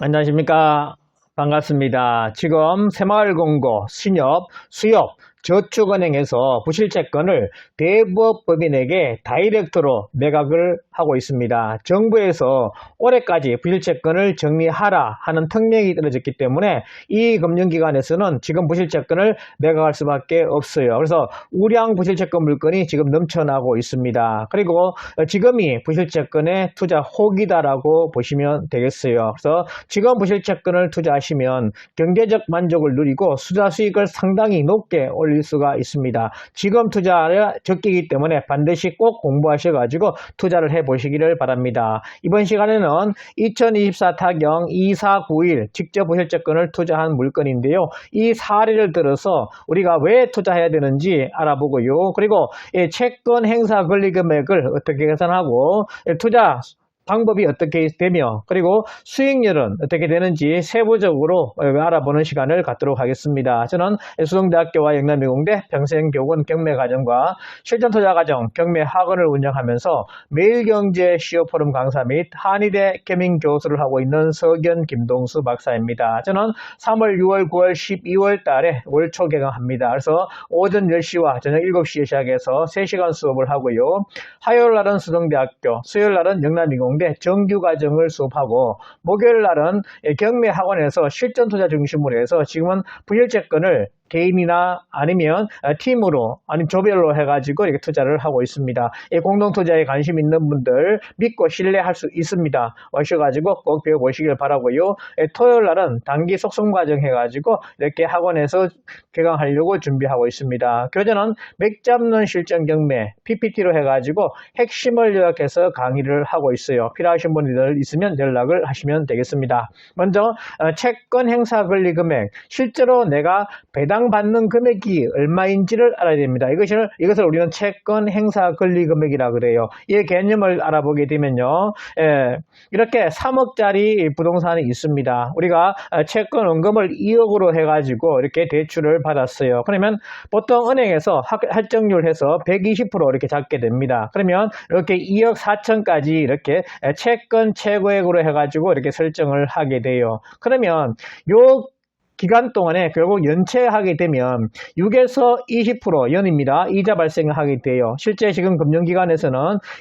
안녕하십니까. 반갑습니다. 지금 새마을금고, 신협, 수협, 저축은행에서 부실채권을 대부업법인에게 다이렉트로 매각을 하고 있습니다. 정부에서 올해까지 부실채권을 정리하라 하는 특명이 떨어졌기 때문에 이 금융기관에서는 지금 부실채권을 매각할 수밖에 없어요. 그래서 우량 부실채권 물건이 지금 넘쳐나고 있습니다. 그리고 지금이 부실채권의 투자 호기다라고 보시면 되겠어요. 그래서 지금 부실채권을 투자하시면 경제적 만족을 누리고 투자 수익을 상당히 높게 올릴 수가 있습니다. 지금 투자가 적기이기 때문에 반드시 꼭 공부하셔가지고 투자를 해보시기를 바랍니다. 이번 시간에는 2024 타경 2491 직접 부실채권을 투자한 물건인데요. 이 사례를 들어서 우리가 왜 투자해야 되는지 알아보고요. 그리고 채권 행사 권리금액을 어떻게 계산하고 투자 방법이 어떻게 되며 그리고 수익률은 어떻게 되는지 세부적으로 알아보는 시간을 갖도록 하겠습니다. 저는 수동대학교와 영남미공대 평생교권 경매과정과 실전투자과정 경매학원을 운영하면서 매일경제 시효포럼 강사 및 한의대 겸임교수를 하고 있는 서견 김동수 박사입니다. 저는 3월, 6월, 9월, 12월 달에 월초 개강합니다. 그래서 오전 10시와 저녁 7시에 시작해서 3시간 수업을 하고요. 화요일 날은 수동대학교, 수요일 날은 영남미공대 정규과정을 수업하고 목요일 날은 경매학원에서 실전투자 중심으로 해서 지금은 부실채권을 개인이나 아니면 팀으로 아니면 조별로 해가지고 이렇게 투자를 하고 있습니다. 공동투자에 관심 있는 분들 믿고 신뢰할 수 있습니다. 오셔가지고 꼭 배워보시길 바라고요. 토요일 날은 단기 속성 과정 해가지고 이렇게 학원에서 개강하려고 준비하고 있습니다. 교재는 맥 잡는 실전 경매 PPT로 해가지고 핵심을 요약해서 강의를 하고 있어요. 필요하신 분들 있으면 연락을 하시면 되겠습니다. 먼저 채권 행사 권리 금액, 실제로 내가 배당받는 금액이 얼마인지를 알아야 됩니다. 이것을 우리는 채권 행사 권리 금액이라 그래요. 이 개념을 알아보게 되면요, 이렇게 3억짜리 부동산이 있습니다. 우리가 채권 원금을 2억으로 해가지고 이렇게 대출을 받았어요. 그러면 보통 은행에서 할증률 해서 120% 이렇게 잡게 됩니다. 그러면 이렇게 2억 4천까지 이렇게 채권 최고액으로 해가지고 이렇게 설정을 하게 돼요. 그러면 요 기간 동안에 결국 연체하게 되면 6에서 20% 연입니다. 이자 발생하게 돼요. 실제 지금 금융기관에서는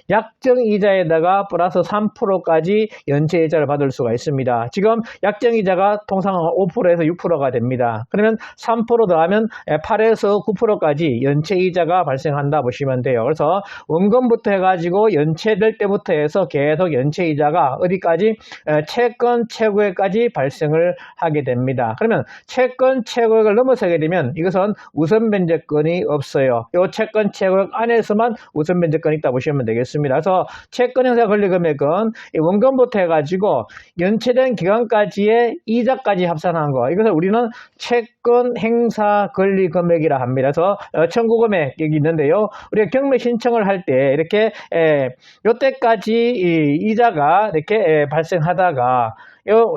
약정이자에다가 플러스 3%까지 연체이자를 받을 수가 있습니다. 지금 약정이자가 통상 5%에서 6%가 됩니다. 그러면 3% 더하면 8에서 9%까지 연체이자가 발생한다 보시면 돼요. 그래서 원금부터 해가지고 연체될 때부터 해서 계속 연체이자가 어디까지? 채권 최고액까지 발생을 하게 됩니다. 그러면 채권 최고액을 넘어서게 되면 이것은 우선 변제권이 없어요. 이 채권 최고액 안에서만 우선 변제권이 있다 보시면 되겠습니다. 그래서 채권 행사 권리 금액은 원금부터 해가지고 연체된 기간까지의 이자까지 합산한 거, 이것을 우리는 채권 행사 권리 금액이라 합니다. 그래서 청구 금액이 있는데요. 우리가 경매 신청을 할 때 이렇게 이때까지 이자가 이렇게 발생하다가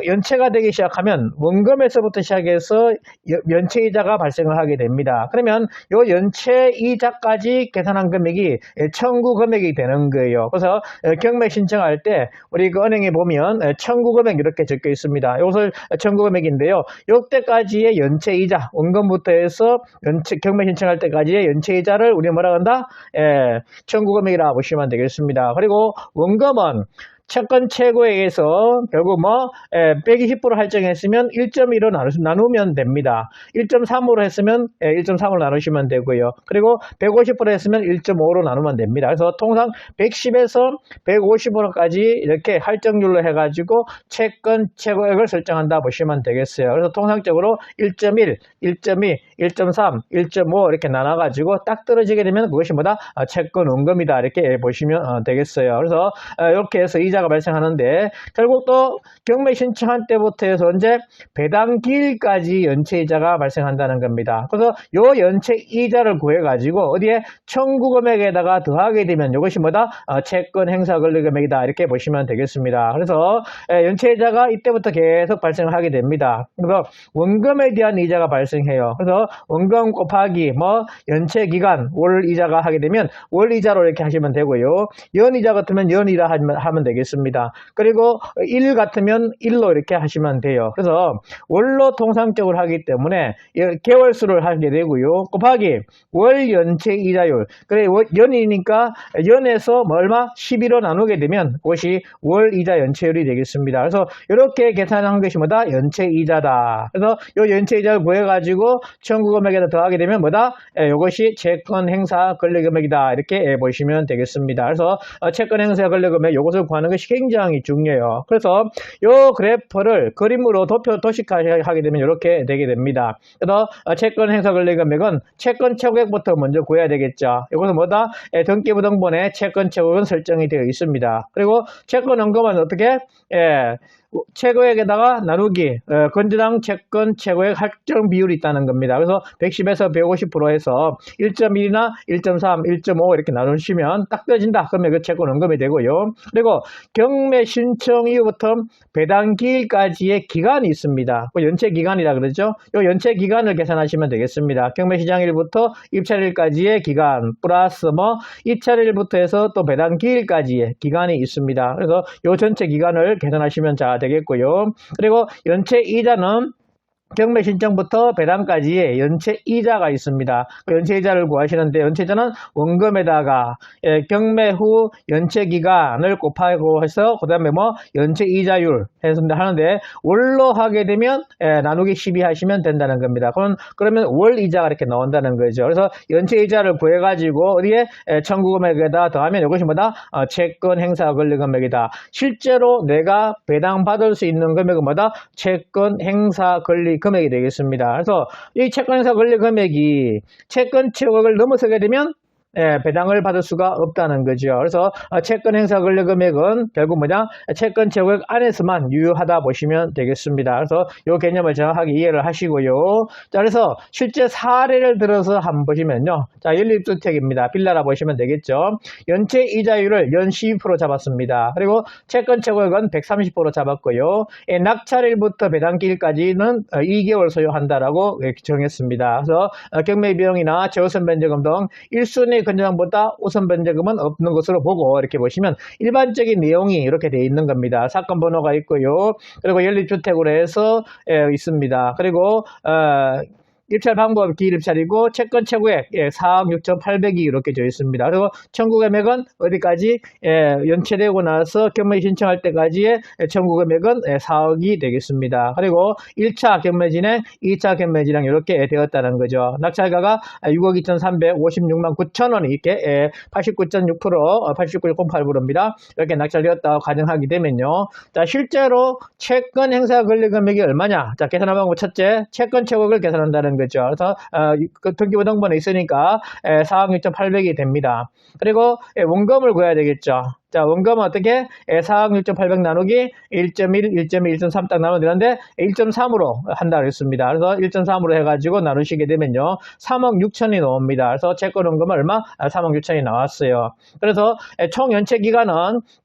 연체가 되기 시작하면 원금에서부터 시작해서 연체이자가 발생을 하게 됩니다. 그러면 이 연체이자까지 계산한 금액이 청구 금액이 되는 거예요. 그래서 경매 신청할 때 우리 그 은행에 보면 청구 금액 이렇게 적혀 있습니다. 이것을 청구 금액인데요. 이때까지의 연체이자, 원금부터 해서 경매 신청할 때까지의 연체이자를 우리 뭐라 한다? 청구 금액이라 보시면 되겠습니다. 그리고 원금은 채권 최고액에서 결국 빼기 10% 할증했으면 1.1로 나누면 됩니다. 1.3으로 했으면 1.3으로 나누시면 되고요. 그리고 150% 했으면 1.5로 나누면 됩니다. 그래서 통상 110에서 150%까지 이렇게 할증률로 해가지고 채권 최고액을 설정한다 보시면 되겠어요. 그래서 통상적으로 1.1, 1.2, 1.3, 1.5 이렇게 나눠가지고 딱 떨어지게 되면 그것이 뭐다? 채권 원금이다 이렇게 보시면 되겠어요. 그래서 이렇게 해서 이자가 발생하는데 결국 또 경매 신청한 때부터 해서 언제 배당기일까지 연체이자가 발생한다는 겁니다. 그래서 요 연체이자를 구해가지고 어디에 청구 금액에다가 더하게 되면 이것이 뭐다? 채권 행사 권리 금액이다 이렇게 보시면 되겠습니다. 그래서 연체이자가 이때부터 계속 발생을 하게 됩니다. 그래서 원금에 대한 이자가 발생해요. 그래서 원금 곱하기 연체기간 월 이자가 하게 되면 월 이자로 이렇게 하시면 되고요. 연이자 같으면 연이자 하면 되겠습니다. 있습니다. 그리고 1 같으면 1로 이렇게 하시면 돼요. 그래서 월로 통상적으로 하기 때문에 개월수를 하게 되고요. 곱하기 월 연체 이자율. 그래 연이니까 연에서 얼마? 12로 나누게 되면 그것이 월 이자 연체율이 되겠습니다. 그래서 이렇게 계산한 것이 뭐다? 연체 이자다. 그래서 이 연체 이자를 구해가지고 청구 금액에다 더하게 되면 뭐다? 이것이 채권 행사 권리 금액이다. 이렇게 보시면 되겠습니다. 그래서 채권 행사 권리 금액 이것을 구하는 것이 굉장히 중요해요. 그래서 이 그래프를 그림으로 도식하게 되면 이렇게 되게 됩니다. 그래서 채권 행사 권리 금액은 채권 최고액부터 먼저 구해야 되겠죠. 이것은 뭐다? 등기부등본에 채권 최고액은 설정이 되어 있습니다. 그리고 채권 원금은 어떻게? 최고액에다가 나누기 건전한 채권 최고액 할증 비율이 있다는 겁니다. 그래서 110에서 150% 해서 1.1이나 1.3, 1.5 이렇게 나누시면 딱 떨어진다. 그러면 그 채권 원금이 되고요. 그리고 경매 신청 이후부터 배당 기일까지의 기간이 있습니다. 그 연체 기간이라 그러죠. 이 연체 기간을 계산하시면 되겠습니다. 경매 시장일부터 입찰일까지의 기간 플러스 입찰일부터 해서 또 배당 기일까지의 기간이 있습니다. 그래서 이 전체 기간을 계산하시면 되겠고요. 그리고 연체 이자는 경매 신청부터 배당까지의 연체 이자가 있습니다. 그 연체 이자를 구하시는데 연체 이자는 원금에다가 경매 후 연체 기간을 곱하고 해서 그 다음에 연체 이자율 해서 하는데 월로 하게 되면 나누기 12 하시면 된다는 겁니다. 그러면 월 이자가 이렇게 나온다는 거죠. 그래서 연체 이자를 구해가지고 어디에 청구 금액에다 더하면 이것이 뭐다? 채권 행사 권리 금액이다. 실제로 내가 배당 받을 수 있는 금액은 뭐다? 채권 행사 권리 금액이 되겠습니다. 그래서 이 채권 행사 권리 금액이 채권 최고액을 넘어서게 되면 배당을 받을 수가 없다는 거죠. 그래서 채권 행사 권리 금액은 결국 채권 최고액 안에서만 유효하다 보시면 되겠습니다. 그래서 이 개념을 정확하게 이해를 하시고요. 자, 그래서 실제 사례를 들어서 한번 보시면요. 자, 연립주택입니다. 빌라라 보시면 되겠죠. 연체 이자율을 연 12% 잡았습니다. 그리고 채권 최고액은 130% 잡았고요. 낙찰일부터 배당기일까지는 2개월 소요한다라고 정했습니다. 그래서 경매 비용이나 재우선 변제금 등 1순위 건전항보다 우선 변제금은 없는 것으로 보고 이렇게 보시면 일반적인 내용이 이렇게 되어 있는 겁니다. 사건 번호가 있고요. 그리고 연립주택으로 해서 있습니다. 그리고 입찰 방법 기일입찰이고 채권 최고액 4억 6,800이 이렇게 되어 있습니다. 그리고 청구 금액은 어디까지 연체되고 나서 경매 신청할 때까지의 청구 금액은 4억이 되겠습니다. 그리고 1차 경매 진행, 2차 경매 진행 이렇게 되었다는 거죠. 낙찰가가 6억 2,356만 9천 원이 이렇게 89.6%, 89.08%입니다. 이렇게 낙찰되었다고 가정하게 되면요. 자, 실제로 채권 행사 권리 금액이 얼마냐? 자, 계산한 방법 첫째, 채권 최고액을 계산한다는 거죠. 그래서 등기부등본에 있으니까 4억 6,800이 됩니다. 그리고 원금을 구해야 되겠죠. 자, 원금은 어떻게? 4억 6,800 나누기 1.1, 1.2, 1.3 딱 나누면 되는데 1.3으로 한다고 했습니다. 그래서 1.3으로 해가지고 나누시게 되면요. 3억 6천이 나옵니다. 그래서 채권 원금은 얼마? 3억 6천이 나왔어요. 그래서 총 연체 기간은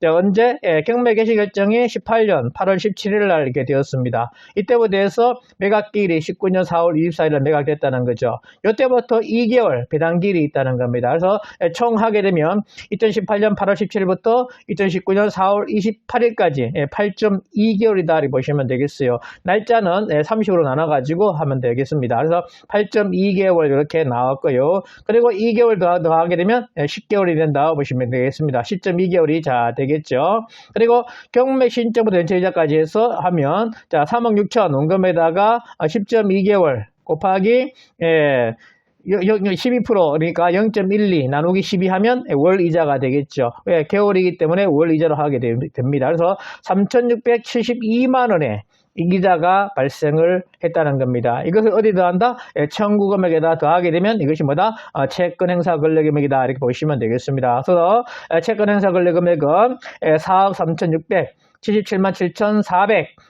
언제? 경매 개시 결정이 18년 8월 17일 날 이렇게 되었습니다. 이때부터 해서 매각기일이 19년 4월 24일 날 매각됐다는 거죠. 이때부터 2개월 배당기일이 있다는 겁니다. 그래서 총 하게 되면 2018년 8월 17일부터 2019년 4월 28일까지 8.2개월이다 이렇게 보시면 되겠어요. 날짜는 30으로 나눠가지고 하면 되겠습니다. 그래서 8.2개월 이렇게 나왔고요. 그리고 2개월 더하게 되면 10개월이 된다 보시면 되겠습니다. 10.2개월이 자 되겠죠. 그리고 경매 신청부터 연체이자까지 해서 하면 자 3억 6천 원금에다가 10.2개월 곱하기 12% 그러니까 0.12 나누기 12 하면 월 이자가 되겠죠. 왜? 개월이기 때문에 월 이자로 하게 됩니다. 그래서 3,672만 원의 이기자가 발생을 했다는 겁니다. 이것을 어디 더한다? 청구 금액에다 더하게 되면 이것이 뭐다? 채권 행사 권리 금액이다 이렇게 보시면 되겠습니다. 그래서 채권 행사 권리 금액은 4억 3,600 77만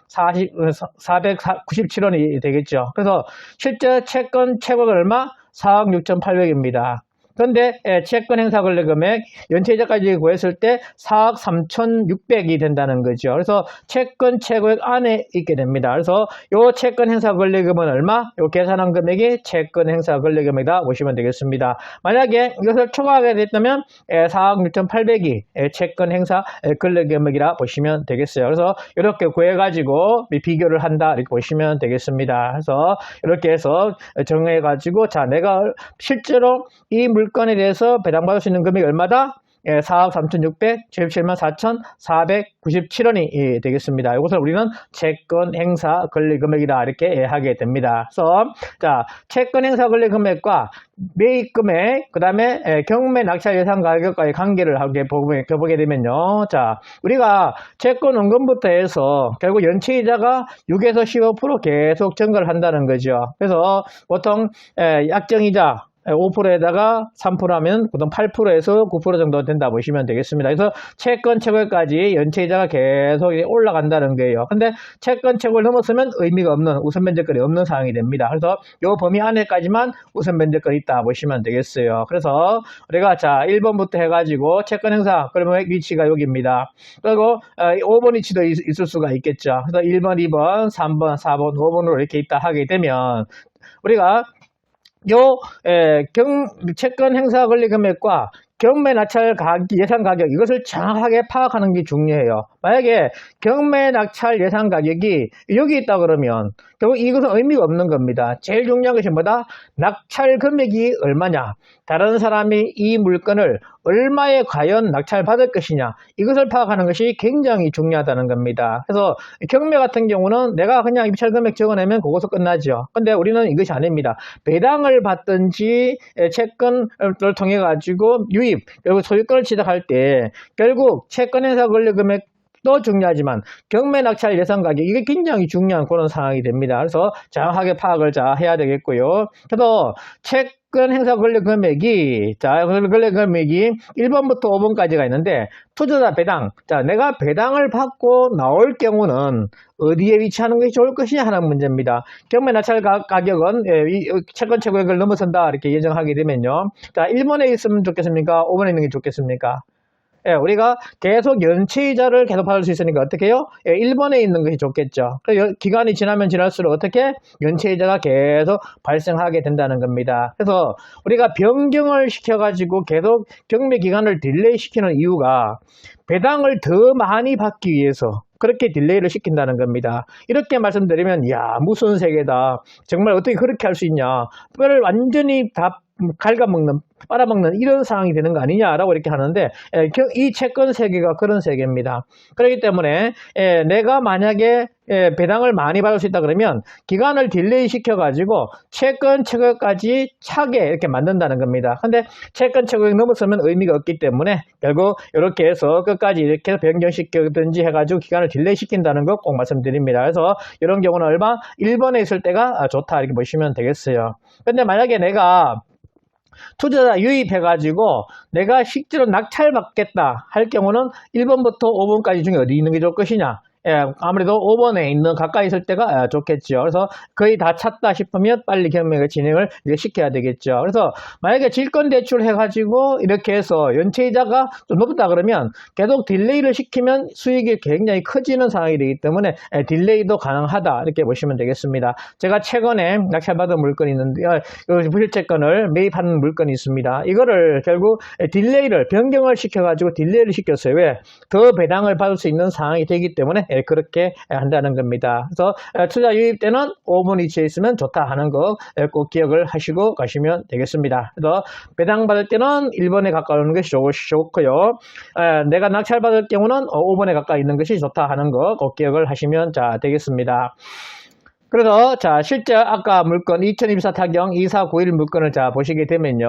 7,497원이 되겠죠. 그래서 실제 채권 최고가 얼마? 4억 6,800입니다. 그런데 채권 행사 권리 금액 연체이자까지 구했을 때 4억 3,600이 된다는 거죠. 그래서 채권 최고액 안에 있게 됩니다. 그래서 요 채권 행사 권리 금은 얼마? 요 계산한 금액이 채권 행사 권리 금액이다 보시면 되겠습니다. 만약에 이것을 초과하게 됐다면 4억 6,800이 채권 행사 권리 금액이라 보시면 되겠어요. 그래서 이렇게 구해가지고 비교를 한다 이렇게 보시면 되겠습니다. 그래서 이렇게 해서 정해가지고 자 내가 실제로 이 물건에 대해서 배당받을 수 있는 금액이 얼마다? 4억 3,600, 77만 4,497원이 되겠습니다. 이것을 우리는 채권 행사 권리 금액이다 이렇게 하게 됩니다. 그래서 자 채권 행사 권리 금액과 매입 금액, 그 다음에 경매 낙찰 예상 가격과의 관계를 보게 되면요. 자 우리가 채권 원금부터 해서 결국 연체이자가 6에서 15% 계속 증가를 한다는 거죠. 그래서 보통 약정이자 5%에다가 3% 하면 보통 8%에서 9% 정도 된다 보시면 되겠습니다. 그래서 채권 최고까지 연체이자가 계속 올라간다는 거예요. 근데 채권 최고를 넘었으면 의미가 없는 우선 변제권이 없는 상황이 됩니다. 그래서 이 범위 안에까지만 우선 변제권이 있다 보시면 되겠어요. 그래서 우리가 자 1번부터 해가지고 채권 행사 그러면 위치가 여기입니다. 그리고 5번 위치도 있을 수가 있겠죠. 그래서 1번, 2번, 3번, 4번, 5번으로 이렇게 있다 하게 되면 우리가 채권 행사 권리 금액과 경매 낙찰 예상 가격 이것을 정확하게 파악하는 게 중요해요. 만약에 경매 낙찰 예상 가격이 여기 있다 그러면 결국 이것은 의미가 없는 겁니다. 제일 중요한 것이 뭐다? 낙찰 금액이 얼마냐? 다른 사람이 이 물건을 얼마에 과연 낙찰받을 것이냐? 이것을 파악하는 것이 굉장히 중요하다는 겁니다. 그래서 경매 같은 경우는 내가 그냥 입찰 금액 적어내면 그것서 끝나죠. 근데 우리는 이것이 아닙니다. 배당을 받든지 채권을 통해 가지고 유입, 그리고 소유권을 취득할 때 결국 채권 행사 권리 금액 도 중요하지만 경매 낙찰 예상 가격 이게 굉장히 중요한 그런 상황이 됩니다. 그래서 정확하게 파악을 해야 되겠고요. 그래서 채권 행사 권리 금액이 1번부터 5번까지가 있는데 투자자 배당. 자, 내가 배당을 받고 나올 경우는 어디에 위치하는 것이 좋을 것이냐 하는 문제입니다. 경매 낙찰 가격은 채권 최고액을 넘어선다 이렇게 예정하게 되면요. 자, 1번에 있으면 좋겠습니까? 5번에 있는 게 좋겠습니까? 우리가 계속 연체이자를 계속 받을 수 있으니까 어떻게 해요? 1번에 있는 것이 좋겠죠. 기간이 지나면 지날수록 어떻게? 연체이자가 계속 발생하게 된다는 겁니다. 그래서 우리가 변경을 시켜가지고 계속 경매 기간을 딜레이 시키는 이유가 배당을 더 많이 받기 위해서 그렇게 딜레이를 시킨다는 겁니다. 이렇게 말씀드리면 야 무슨 세계다. 정말 어떻게 그렇게 할 수 있냐. 뼈를 완전히 다 갉아먹는 빨아먹는 이런 상황이 되는 거 아니냐라고 이렇게 하는데 이 채권 세계가 그런 세계입니다. 그렇기 때문에 내가 만약에 배당을 많이 받을 수 있다 그러면 기간을 딜레이 시켜가지고 채권 최고까지 차게 이렇게 만든다는 겁니다. 근데 채권 최고액 넘었으면 의미가 없기 때문에 결국 이렇게 해서 끝까지 이렇게 변경시키든지 해가지고 기간을 딜레이 시킨다는 거 꼭 말씀드립니다. 그래서 이런 경우는 얼마? 1번에 있을 때가 좋다 이렇게 보시면 되겠어요. 근데 만약에 내가 투자자 유입해가지고 내가 실제로 낙찰받겠다 할 경우는 1번부터 5번까지 중에 어디 있는 게 좋을 것이냐? 아무래도 5번에 있는 가까이 있을 때가 좋겠죠. 그래서 거의 다 찼다 싶으면 빨리 경매가 진행을 시켜야 되겠죠. 그래서 만약에 질권 대출 해가지고 이렇게 해서 연체이자가 좀 높다 그러면 계속 딜레이를 시키면 수익이 굉장히 커지는 상황이 되기 때문에 딜레이도 가능하다 이렇게 보시면 되겠습니다. 제가 최근에 낙찰받은 물건이 있는데 부실채권을 매입하는 물건이 있습니다. 이거를 결국 딜레이를 변경을 시켜가지고 딜레이를 시켰어요. 왜? 더 배당을 받을 수 있는 상황이 되기 때문에 그렇게 한다는 겁니다. 그래서 투자 유입 때는 5번 위치에 있으면 좋다 하는 거 꼭 기억을 하시고 가시면 되겠습니다. 그래서 배당 받을 때는 1번에 가까운 것이 좋고요. 내가 낙찰 받을 경우는 5번에 가까이 있는 것이 좋다 하는 거 꼭 기억을 하시면 되겠습니다. 그래서 자 실제 아까 물건 2024 타경 2491 물건을 보시게 되면요.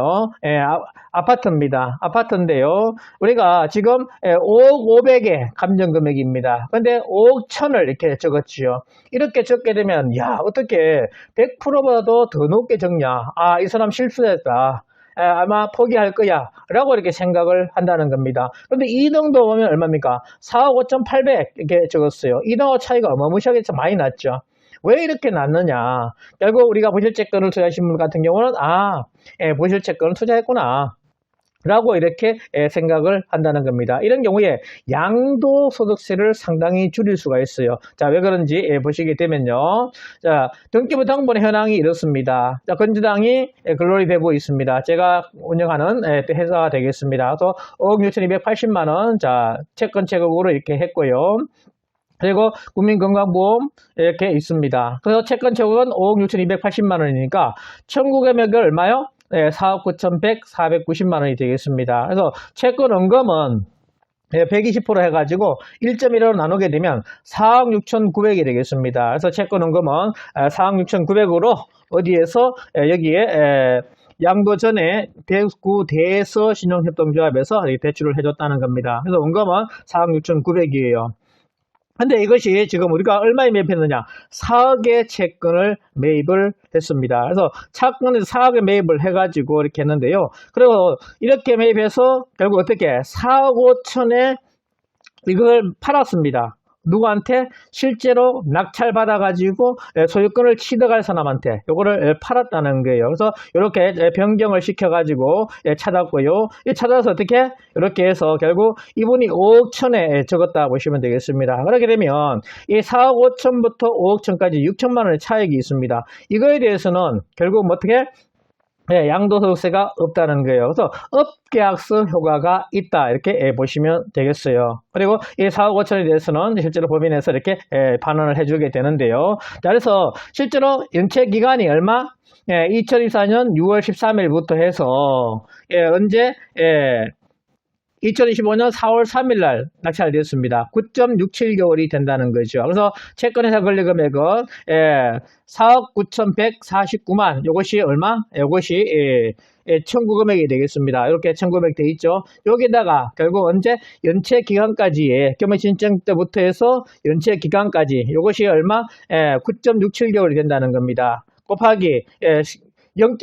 아파트입니다. 아파트인데요. 우리가 지금 5억 500의 감정 금액입니다. 근데 5억 1000을 이렇게 적었지요. 이렇게 적게 되면 야 어떻게 100%보다도 더 높게 적냐. 아 이 사람 실수했다. 아마 포기할 거야 라고 이렇게 생각을 한다는 겁니다. 그런데 2등도 보면 얼마입니까? 4억 5,800 이렇게 적었어요. 2등하고 차이가 어마무시하게 많이 났죠. 왜 이렇게 났느냐? 결국 우리가 부실채권을 투자하신 분 같은 경우는 부실채권을 투자했구나 라고 이렇게 생각을 한다는 겁니다. 이런 경우에 양도소득세를 상당히 줄일 수가 있어요. 자, 왜 그런지 보시게 되면요. 자, 등기부등본 현황이 이렇습니다. 자, 건주당이 글로리 대부 있습니다. 제가 운영하는 회사가 되겠습니다. 그래서 5억 6,280만원, 자, 채권 채급으로 이렇게 했고요. 그리고 국민건강보험 이렇게 있습니다. 그래서 채권 채급은 5억 6,280만 원이니까 청구금액이 얼마요? 4억 9,100, 490만 원이 되겠습니다. 그래서 채권 원금은 120% 해가지고 1.1로 나누게 되면 4억 6,900이 되겠습니다. 그래서 채권 원금은 4억 6,900으로 어디에서 여기에 양도 전에 대구 대서 신용협동조합에서 대출을 해줬다는 겁니다. 그래서 원금은 4억 6,900이에요. 근데 이것이 지금 우리가 얼마에 매입했느냐? 4억의 채권을 매입을 했습니다. 그래서 채권을 4억에 매입을 해가지고 이렇게 했는데요. 그리고 이렇게 매입해서 결국 어떻게 4억 5천에 이걸 팔았습니다. 누구한테? 실제로 낙찰받아가지고 소유권을 취득할 사람한테 이거를 팔았다는 거예요. 그래서 이렇게 변경을 시켜가지고 찾았고요. 찾아서 어떻게? 이렇게 해서 결국 이분이 5억 천에 적었다 보시면 되겠습니다. 그렇게 되면 이 4억 5천부터 5억 천까지 6천만 원의 차익이 있습니다. 이거에 대해서는 결국 어떻게? 양도소득세가 없다는 거예요. 그래서 업계약서 효과가 있다 이렇게 보시면 되겠어요. 그리고 이 4억 5천에 대해서는 실제로 법인에서 이렇게 반환을 해주게 되는데요. 자, 그래서 실제로 연체 기간이 얼마? 2024년 6월 13일부터 해서 언제 2025년 4월 3일 날 낙찰됐습니다. 9.67개월이 된다는 거죠. 그래서 채권회사 권리금액은 4억 9,149만, 이것이 얼마? 이것이 청구금액이 되겠습니다. 이렇게 청구금액 돼 있죠. 여기다가 결국 언제? 연체 기간까지의 겸해 신청 때부터 해서 연체 기간까지 이것이 얼마? 9.67개월이 된다는 겁니다. 곱하기 0.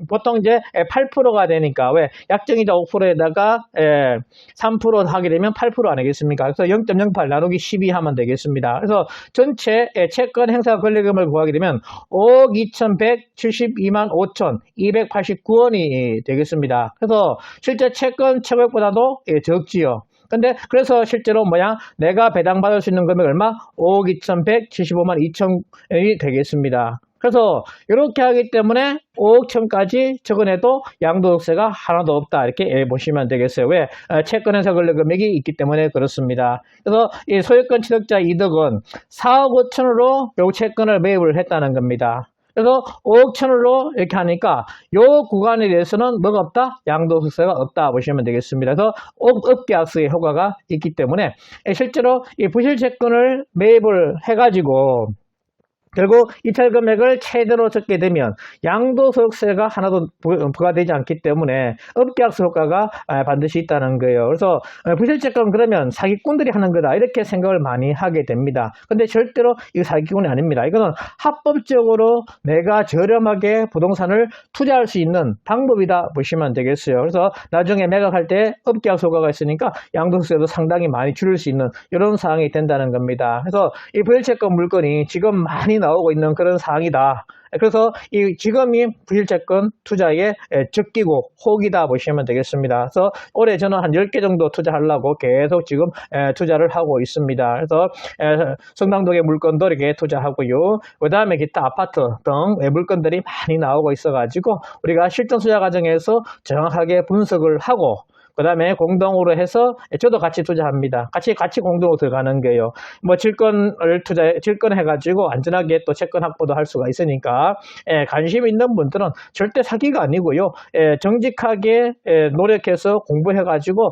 보통 이제 8%가 되니까 왜 약정이자 5%에다가 3% 하게 되면 8% 아니겠습니까? 그래서 0.08 나누기 12 하면 되겠습니다. 그래서 전체 채권 행사 권리금을 구하게 되면 5억 2,172만 5,289원이 되겠습니다. 그래서 실제 채권 채권보다도 적지요. 근데 그래서 실제로 내가 배당받을 수 있는 금액 얼마? 5억 2,175만 2천원이 되겠습니다. 그래서 이렇게 하기 때문에 5억 천까지 적어내도 양도소득세가 하나도 없다 이렇게 보시면 되겠어요. 왜? 채권회사 권리금액이 있기 때문에 그렇습니다. 그래서 이 소유권 취득자 이득은 4억 5천으로 요 채권을 매입을 했다는 겁니다. 그래서 5억 천으로 이렇게 하니까 요 구간에 대해서는 뭐가 없다? 양도소득세가 없다 보시면 되겠습니다. 그래서 업계약서의 효과가 있기 때문에 실제로 이 부실채권을 매입을 해가지고 결국 이찰 금액을 최대로 적게 되면 양도소득세가 하나도 부과되지 않기 때문에 업계약서 효과가 반드시 있다는 거예요. 그래서 부실채권 그러면 사기꾼들이 하는 거다 이렇게 생각을 많이 하게 됩니다. 근데 절대로 이거 사기꾼이 아닙니다. 이거는 합법적으로 내가 저렴하게 부동산을 투자할 수 있는 방법이다 보시면 되겠어요. 그래서 나중에 매각할 때 업계약서 효과가 있으니까 양도소득세도 상당히 많이 줄일 수 있는 이런 사항이 된다는 겁니다. 그래서 이 부실채권 물건이 지금 많이 나오고 있는 그런 사항이다. 그래서 이 지금이 부실채권 투자에 적기고 혹이다 보시면 되겠습니다. 그래서 올해 저는 한 10개 정도 투자하려고 계속 지금 투자를 하고 있습니다. 그래서 성당동의 물건도 이렇게 투자하고요. 그 다음에 기타 아파트 등 물건들이 많이 나오고 있어가지고 우리가 실전 투자 과정에서 정확하게 분석을 하고 그 다음에 공동으로 해서 저도 같이 투자합니다. 같이 공동으로 들어가는 거예요. 질권해가지고 안전하게 또 채권 확보도 할 수가 있으니까 관심 있는 분들은 절대 사기가 아니고요. 정직하게 노력해서 공부해가지고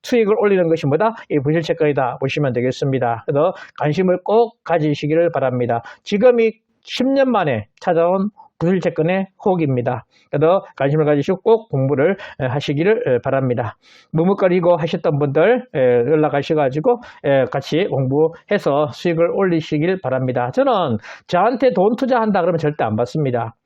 수익을 올리는 것이 뭐다? 이 부실채권이다 보시면 되겠습니다. 그래서 관심을 꼭 가지시기를 바랍니다. 지금이 10년 만에 찾아온 부실채권의 혹입니다. 그래서 관심을 가지시고 꼭 공부를 하시기를 바랍니다. 머뭇거리고 하셨던 분들 연락하셔가지고 같이 공부해서 수익을 올리시길 바랍니다. 저는 저한테 돈 투자한다 그러면 절대 안 받습니다.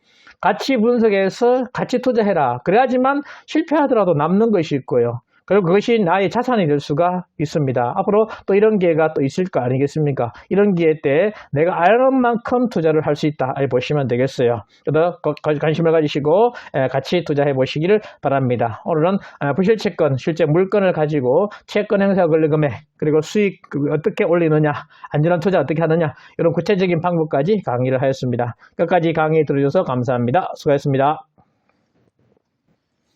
같이 분석해서 같이 투자해라. 그래야지만 실패하더라도 남는 것이 있고요. 그리고 그것이 나의 자산이 될 수가 있습니다. 앞으로 또 이런 기회가 또 있을 거 아니겠습니까? 이런 기회 때 내가 아는 만큼 투자를 할 수 있다 보시면 되겠어요. 그래서 관심을 가지시고 같이 투자해 보시기를 바랍니다. 오늘은 부실채권, 실제 물건을 가지고 채권 행사 권리 금액, 그리고 수익 어떻게 올리느냐, 안전한 투자 어떻게 하느냐, 이런 구체적인 방법까지 강의를 하였습니다. 끝까지 강의 들어주셔서 감사합니다. 수고하셨습니다.